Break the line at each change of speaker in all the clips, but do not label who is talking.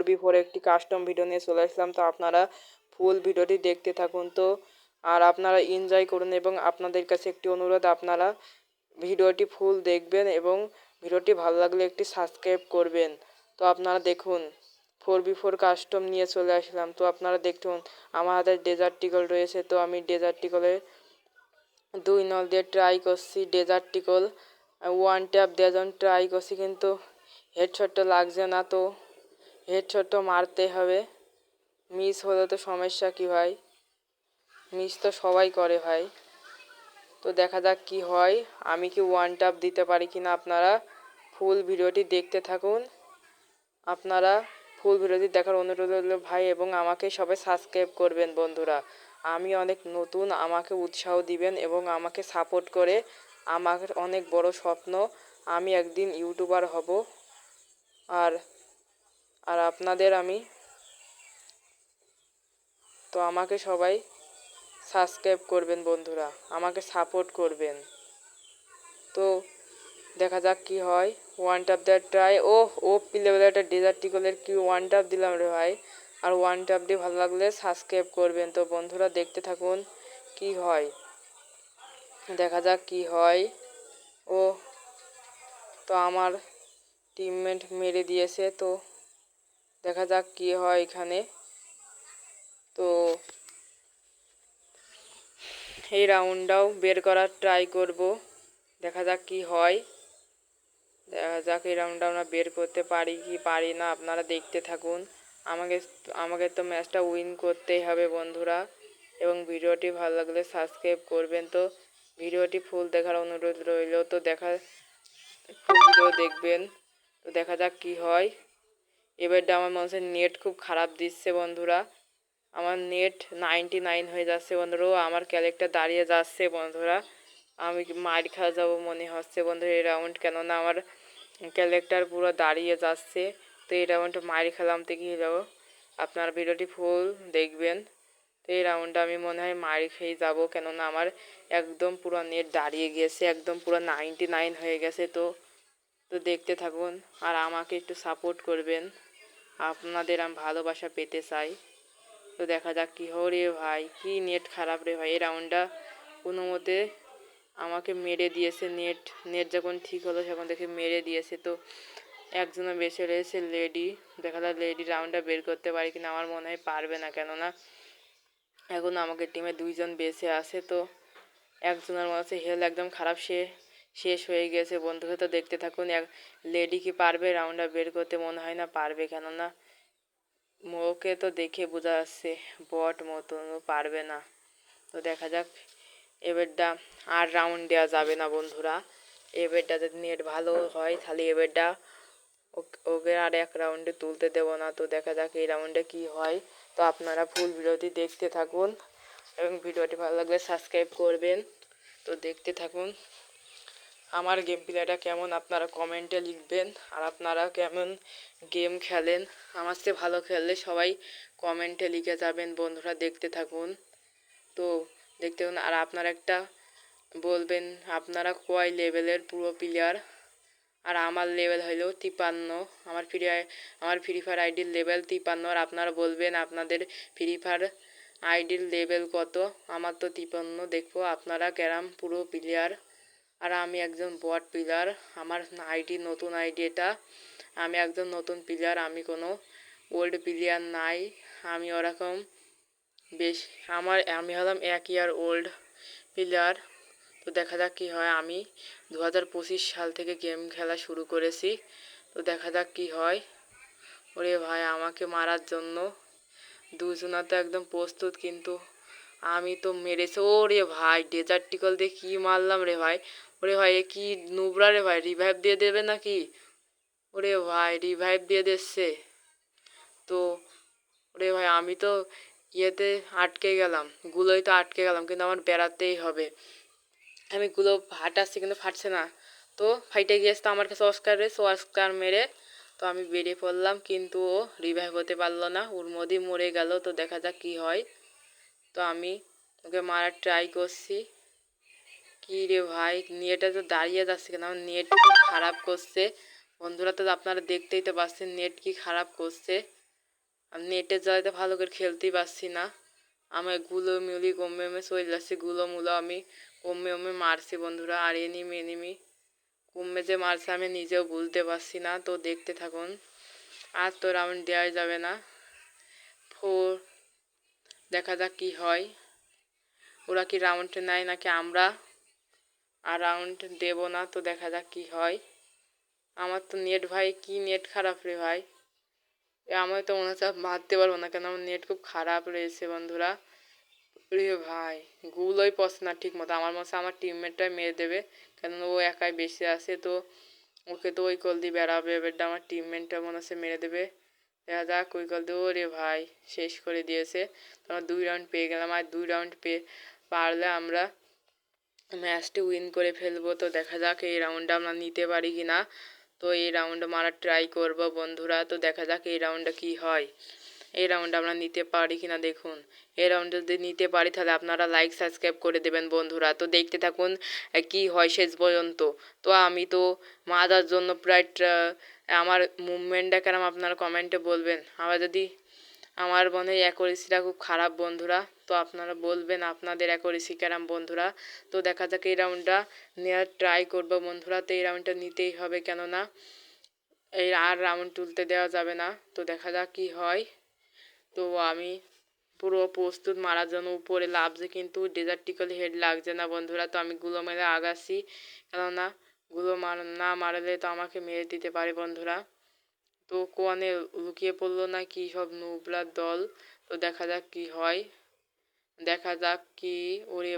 4v4 একটি custom video নিয়ে চলে আসলাম। তো আপনারা ফুল ভিডিওটি দেখতে থাকুন। তো আর আপনারা এনজয় করুন এবং আপনাদের কাছে একটি অনুরোধ, আপনারা ভিডিওটি ফুল দেখবেন এবং ভিডিওটি ভালো লাগলে একটি সাবস্ক্রাইব করবেন। তো আপনারা দেখুন 4v4 কাস্টম নিয়ে চলে আসলাম। তো আপনারা দেখুন আমার হাতে ডেজার্ট টিকল রয়েছে। তো আমি ডেজার্ট টিকলে 2 নল দিয়ে ট্রাই করছি। ডেজার্ট টিকল 1 ট্যাপ দেওয়ার জন্য ট্রাই করছি, কিন্তু হেডশটটা লাগছে না। তো হেডশটটা মারতে হবে, মিস হলে তো সমস্যা কি ভাই, মিস তো সবাই করে ভাই। তো দেখা যাক কি হয়, আমি কি 1 ট্যাপ দিতে পারি কিনা। আপনারা ফুল ভিডিওটি দেখতে থাকুন। আপনারা ফুল ভিডিওটি দেখার অনুরোধ রইল ভাই, এবং আমাকে সবাই সাবস্ক্রাইব করবেন বন্ধুরা। আমি অনেক নতুন, আমাকে উৎসাহ দিবেন এবং আমাকে সাপোর্ট করে। আমার অনেক বড় স্বপ্ন, আমি একদিন ইউটিউবার হব। আর আর আপনাদের আমি, তো আমাকে সবাই সাবস্ক্রাইব করবেন বন্ধুরা, আমাকে সাপোর্ট করবেন। তো দেখা যাক কি হয়। 1 ট্যাপ দেওয়ার ট্রাই। ও লেভেলের একটা ডেজার্ট টিকলের কি 1 ট্যাপ দিলাম রে ভাই। আর 1 ট্যাপ দিয়ে ভালো লাগলে সাবস্ক্রাইব করবেন। তো বন্ধুরা দেখতে থাকুন কি হয়, দেখা যাক কি হয়। ও তো আমার টিমমেট মেরে দিয়েছে। তো দেখা যাক কি হয় এখানে। তো এই রাউন্ডটাও বের করার ট্রাই করব, দেখা যাক কি হয়। দেখা যাক এই রাউন্ডটা আমরা বের করতে পারি কি পারি না, আপনারা দেখতে থাকুন। আমাকে আমাকে তো ম্যাচটা উইন করতেই হবে বন্ধুরা, এবং ভিডিওটি ভালো লাগলে সাবস্ক্রাইব করবেন। তো ভিডিওটি ফুল দেখার অনুরোধ রইল। তো ফুল ভিডিও দেখবেন। তো দেখা যাক কি হয়। এবারটা আমার মনে হচ্ছে নেট খুব খারাপ দিচ্ছে বন্ধুরা, আমার নেট 99 হয়ে যাচ্ছে বন্ধুরা। আমার ক্যারেক্টার দাঁড়িয়ে যাচ্ছে বন্ধুরা, আমি মার খাওয়া যাবো মনে হচ্ছে বন্ধুরা এই রাউন্ড, কেননা আমার ক্যারেক্টার পুরো দাঁড়িয়ে যাচ্ছে। তো এই রাউন্ডটা মার খেলাম তো কি হলো, আপনার ভিডিওটি ফুল দেখবেন। তো এই রাউন্ডটা আমি মনে হয় মার খেয়ে যাবো, কেননা আমার একদম পুরো নেট দাঁড়িয়ে গিয়েছে, একদম পুরো 99 হয়ে গেছে। তো তো দেখতে থাকুন আর আমাকে একটু সাপোর্ট করবেন, আপনাদের আমি ভালোবাসা পেতে চাই। তো দেখা যাক কী হো রে ভাই, কি নেট খারাপ রে ভাই। এই রাউন্ডটা কোনো মতে আমাকে মেরে দিয়েছে, নেট নেট যখন ঠিক হলো সেখান থেকে মেরে দিয়েছে। তো একজনে বেছে রয়েছে লেডি, দেখা যাক লেডি রাউন্ডটা বের করতে পারি কিনা। আমার মনে হয় পারবে না, কেননা এখন আমাকে টিমে 2 জন বেঁচে আছে। তো একজনের মনে হচ্ছে হেল একদম খারাপ, শেষ হয়ে গেছে বন্ধুকে। তো দেখতে থাকুন লেডি কি পারবে রাউন্ডটা বের করতে, মনে হয় না পারবে, কেননা ওকে তো দেখে বোঝা যাচ্ছে বট মতন, ও পারবে না। তো দেখা যাক এবারটা আর রাউন্ড দেওয়া যাবে না বন্ধুরা, এবারটা যদি নেট ভালো হয় তাহলে এবারটা ওকে আর এক রাউন্ডে তুলতে দেবো না। তো দেখা যাক এই রাউন্ডে কি হয়। তো আপনারা ফুল ভিডিওটি দেখতে থাকুন এবং ভিডিওটি ভালো লাগলে সাবস্ক্রাইব করবেন। তো দেখতে থাকুন আমার গেম প্লেটা কেমন, আপনারা কমেন্টে লিখবেন। আর আপনারা কেমন গেম খেলেন, আমার চেয়ে ভালো খেললে সবাই কমেন্টে লিখে যাবেন বন্ধুরা। দেখতে থাকুন, তো দেখতে থাকুন। আর আপনারা একটা বলবেন আপনারা কয় লেভেলের পুরো প্লেয়ার। আর আমার লেভেল হলো 53, আমার ফ্রি ফায়ার আইডির লেভেল 53। আর আপনারা বলবেন আপনাদের ফ্রি ফায়ার আইডির লেভেল কত। আমার তো 53, দেখবো আপনারা ক্যারাম পুরো প্লেয়ার আর আমি একজন বট প্লেয়ার। আমার আইডি নতুন আইডি, এটা আমি একজন নতুন প্লেয়ার, আমি কোনো ওল্ড প্লেয়ার নাই। আমি ওরকম বেশ আমি হলাম 1 ইয়ার ওল্ড প্লেয়ার। তো দেখা যাক কী হয়। আমি 2025 সাল থেকে গেম খেলা শুরু করেছি। তো দেখা যাক কী হয়। ওরে ভাই আমাকে মারার জন্য দুজনা তো একদম প্রস্তুত, কিন্তু আমি তো মেরেছি। ওরে ভাই ডেজার্ট টিকল দিয়ে কী মারলাম রে ভাই। ওরে ভাই এ কি নুবরা রে ভাই, রিভাইভ দিয়ে দেবে নাকি। ওরে ভাই রিভাইভ দিয়ে দিচ্ছে। তো ওরে ভাই আমি তো ইয়েতে আটকে গেলাম, গুলোই তো আটকে গেলাম, কিন্তু আমার বেড়াতেই হবে। আমি গুলো ফাটাচ্ছি কিন্তু ফাটছে না। তো ফাইটে গিয়েছে, তো আমার কাছে অস্কার মেরে তো আমি বেরিয়ে পড়লাম, কিন্তু ও রিভাইভ হতে পারলো না, ওর মধ্যেই মরে গেল। তো দেখা যাক কী হয়। তো আমি ওকে মারার ট্রাই করছি। কী রে ভাই নেটটা তো দাঁড়িয়ে যাচ্ছে কেন, আমার নেট খুব খারাপ করছে বন্ধুরা। তো আপনারা দেখতেই তো পাচ্ছেন নেট কি খারাপ করছে। আর নেটের জ্বালাতে ভালো করে খেলতেই পারছি না। আমার গুলো মিলি কমে কমে চলে যাচ্ছে, গুলো মুলো আমি কমে কমে মারছি বন্ধুরা। আর এনিমি কমে যে মারছে আমি নিজেও বুঝতে পারছি না। তো দেখতে থাকুন, আর তো রাউন্ড দেওয়া যাবে না। ফোর, দেখা যাক কি হয়। ওরা কি রাউন্ড নেয় নাকি আমরা আর রাউন্ড দেব না। তো দেখা যাক কি হয়। আমার তো নেট ভাই, কি নেট খারাপ রে ভাই। আমি তো মনে হচ্ছে মারতে পারবো না, কেন আমার নেট খুব খারাপ রয়েছে বন্ধুরা। রে ভাই, গুলোই পড়ছে না ঠিক মতো। আমার মনে হচ্ছে আমার টিমমেটটাই মেরে দেবে, কেন ও একাই বেশি আছে। তো ওকে তো ওই কল দিয়ে বেড়াবে, এবারটা আমার টিমমেটটা মনে হচ্ছে মেরে দেবে। দেখা যাক ওই কল দিয়ে। ওরে ভাই, শেষ করে দিয়েছে। তো আমরা 2 রাউন্ড পেয়ে গেলাম, আর 2 রাউন্ড পারলে আমরা ম্যাচটি উইন করে ফেলবো। তো দেখা যাক এই রাউন্ডটা আমরা নিতে পারি কি না। তো এই রাউন্ড মারার ট্রাই করব বন্ধুরা। তো দেখা যাক এই রাউন্ডটা কি হয়। এই রাউন্ড আমরা নিতে পারি কিনা দেখুন। এই রাউন্ড যদি নিতে পারি তাহলে আপনারা লাইক সাবস্ক্রাইব করে দেবেন বন্ধুরা। তো দেখতে থাকুন কি হয় শেষ পর্যন্ত। তো আমি তো মারার জন্য প্রায় আমার মুভমেন্টটা কেন আপনারা কমেন্টে বলবেন। আবার যদি আমার মনে হয় অ্যাকুরেসিটা খুব খারাপ বন্ধুরা, তো আপনারা বলবেন আপনাদের অ্যাকুরেসি কেরাম বন্ধুরা। তো দেখা যাক এই রাউন্ডটা নেওয়ার ট্রাই করবো বন্ধুরা। তো এই রাউন্ডটা নিতেই হবে, কেননা এই আর রাউন্ড তুলতে দেওয়া যাবে না। তো দেখা যাক কি হয়। তো আমি পুরো প্রস্তুত মারার জন্য উপরে লাফছে, কিন্তু ডেজার্টিক্যাল হেড লাগছে না বন্ধুরা। তো আমি গুলো মেরে আগাচ্ছি, কেননা গুলো না মারলে তো আমাকে মেরে দিতে পারে বন্ধুরা। তো কোয়ানে লুকিয়ে পড়লো না কি সব নুবলার দল। তো দেখা যাক কি হয়, দেখা যাক কি। ওরে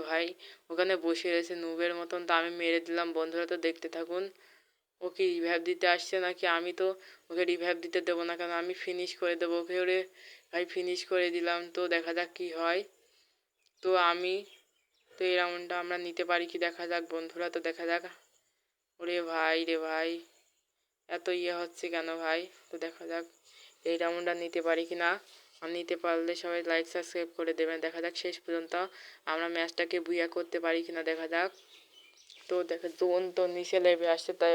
ভাই ওখানে বসে রয়েছে নুবের মতন। তো আমি মেরে দিলাম বন্ধুরা। তো দেখতে থাকুন ও কি রিভাইভ দিতে আসছে নাকি। আমি তো ওকে রিভাইভ দিতে দেবো না, কারণ আমি ফিনিশ করে দেবো ওকে। ওরে ভাই, ফিনিশ করে দিলাম। তো দেখা যাক কি হয়। তো এই রাউন্ডটা আমরা নিতে পারি কি দেখা যাক বন্ধুরা। তো দেখা যাক। ওরে ভাই রে ভাই, এত হচ্ছে কেন ভাই। তো দেখা যাক এই রাউন্ডটা নিতে পারি কি না। আর নিতে পারলে সবাই লাইক সাবস্ক্রাইব করে দেবেন। দেখা যাক শেষ পর্যন্ত আমরা ম্যাচটাকে বুইয়া করতে পারি কিনা দেখা যাক। তো দেখা জোন তো নিচে লেবে আসছে, তাই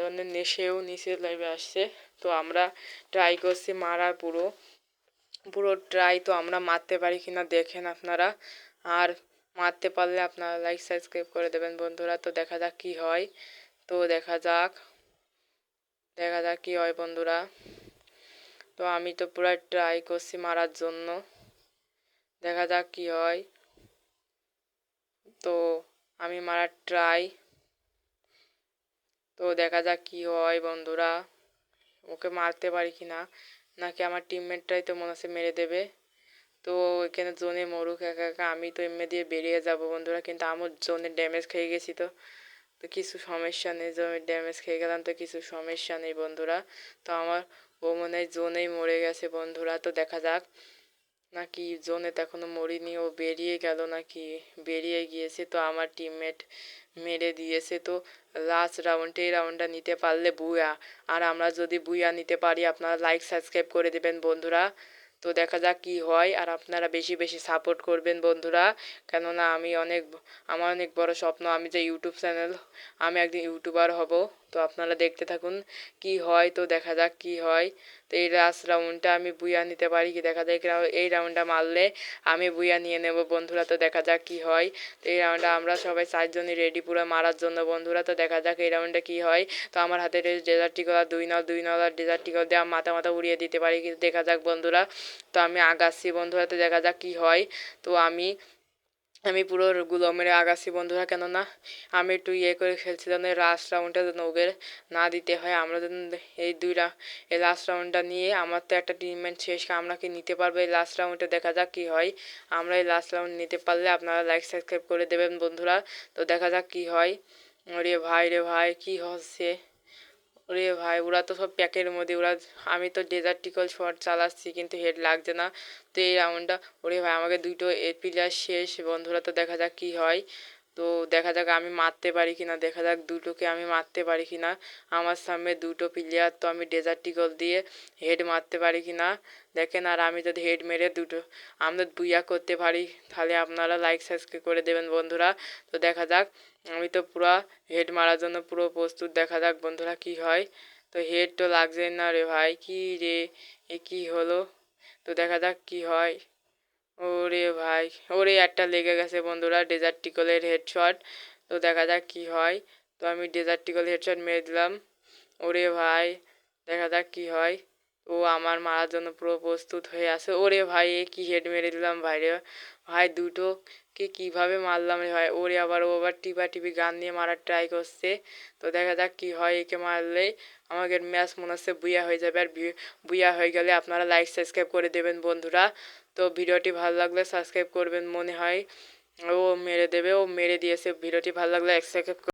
জন্য নেশেও নিচে লেবে আসছে। তো আমরা ট্রাই করছি মারার পুরো ট্রাই। তো আমরা মারতে পারি কিনা দেখেন আপনারা, আর মারতে পারলে আপনারা লাইক সাবস্ক্রাইব করে দেবেন বন্ধুরা। তো দেখা যাক কি হয়। তো দেখা যাক কি হয় বন্ধুরা। তো আমি তো পুরো ট্রাই করছি মারার জন্য, দেখা যাক কি হয়। তো আমি মারার ট্রাই, তো দেখা যাক কি হয় বন্ধুরা। ওকে মারতে পারি কি না, নাকি আমার টিমমেটটাই তো মনে হচ্ছে মেরে দেবে। তো এখানে জোনে মরুক একা একা, আমি তো এমনি দিয়ে বেরিয়ে যাব বন্ধুরা। কিন্তু আমার জোনে ড্যামেজ খেয়ে গেছি। তো কিছু সমস্যা নেই, জোনে ড্যামেজ খেয়ে গেলাম তো কিছু সমস্যা নেই বন্ধুরা। তো আমার ও মনে হয় জোনেই মরে গেছে বন্ধুরা। তো দেখা যাক, নাকি জোনে তো এখনো মরিনি, ও বেরিয়ে গেল নাকি বেরিয়ে গিয়েছে। তো আমার টিমমেট মেরে দিয়েছে। তো লাস্ট রাউন্ড, এই রাউন্ডটা নিতে পারলে বুয়া। আর আমরা যদি বুয়া নিতে পারি আপনারা লাইক সাবস্ক্রাইব করে দেবেন বন্ধুরা। তো দেখা যাক কি হয়, আর আপনারা বেশি বেশি সাপোর্ট করবেন বন্ধুরা। কেননা আমার অনেক বড় স্বপ্ন, আমি যে ইউটিউব চ্যানেল, আমি একদিন ইউটিউবার হব। তো আপনারা দেখতে থাকুন কি হয়। তো দেখা যাক কি হয়। তো এই লাস্ট রাউন্ডটা আমি বুয়া নিতে পারি কি দেখা যাক। এই রাউন্ডটা মারলে আমি বুয়া নিয়ে নেব বন্ধুরা। তো দেখা যাক কি হয়। তো এই রাউন্ডটা আমরা সবাই 4জনই রেডি পুরো মারার জন্য বন্ধুরা। তো দেখা যাক এই রাউন্ডে কি হয়। তো আমার হাতে ডেজার্ট টিকল আর 2 নল আর ডেজার্ট টিকল দিয়ে মাথা উড়িয়ে দিতে পারি কি দেখা যাক বন্ধুরা। তো আমি আগাচ্ছি বন্ধুরা। তো দেখা যাক কি হয়। তো আমি পুরো গুলো মেরে আগাচ্ছি বন্ধুরা, কেননা আমি একটু করে খেলছিলাম লাস্ট রাউন্ডটা যেন ওকে না দিতে হয়। আমরা যেন এই লাস্ট রাউন্ডটা নিয়ে আমার তো একটা টিমমেট শেষ, আমরা কি নিতে পারবো এই লাস্ট রাউন্ডে। দেখা যাক কি হয়। আমরা এই লাস্ট রাউন্ড নিতে পারলে আপনারা লাইক সাবস্ক্রাইব করে দেবেন বন্ধুরা। তো দেখা যাক কি হয়। রে ভাই কি হচ্ছে। ওরে ভাই, ওরা তো সব প্যাকের মধ্যে। আমি তো ডেজার্টিক্যাল শট চালাচ্ছি কিন্তু হেড লাগছে না। তো এই রাউন্ডটা, ওরে ভাই আমাকে 2টো প্লেয়ার শেষ বন্ধুরা। তো দেখা যাক কি হয়। তো দেখা যাক আমি মারতে পারি কিনা, দেখা যাক দুটোকে আমি মারতে পারি কিনা। আমার সামনে 2টো প্লেয়ার, তো আমি ডেজার্টিক্যাল দিয়ে হেড মারতে পারি কিনা দেখেন। আর আমি যদি হেড মেরে আমরা বুইয়া করতে পারি, তাহলে আপনারা লাইক সাবস্ক্রাইব করে দেবেন বন্ধুরা। তো দেখা যাক, আমি তো পুরো হেড মারার জন্য পুরো প্রস্তুত। দেখা যাক বন্ধুরা কি হয়। তো তো হেড তো লাগছে না রে ভাই, কি রে, এ কি হলো? তো দেখা যাক কি হয়। ওরে ভাই, ওরে একটা লেগে গেছে বন্ধুরা, ডেজার্ট টিকলের হেডশট। তো দেখা যাক কি হয়। তো আমি ডেজার্ট টিকল হেডশট মেরে দিলাম। ওরে ভাই, দেখা যাক কি হয়। ও আমার মারার জন্য পুরো প্রস্তুত হয়ে আছে। ওরে ভাই, এ কি হেড মেরে দিলাম ভাই রে ভাই, দুটো কে কিভাবে মারলাম রে ভাই। ওরে আবার ও আবার টিপি গান নিয়ে মারার ট্রাই করছে। তো দেখা যাক কি হয়, একে মারলেই আমাদের ম্যাচ মনে হচ্ছে বুইয়া হয়ে যাবে। আর বুইয়া হয়ে গেলে আপনারা লাইক সাবস্ক্রাইব করে দেবেন বন্ধুরা। তো ভিডিওটি ভালো লাগলে সাবস্ক্রাইব করবেন মনে হয়। ও মেরে দেবে, ও মেরে দিয়েছে। ভিডিওটি ভালো লাগলে সাবস্ক্রাইব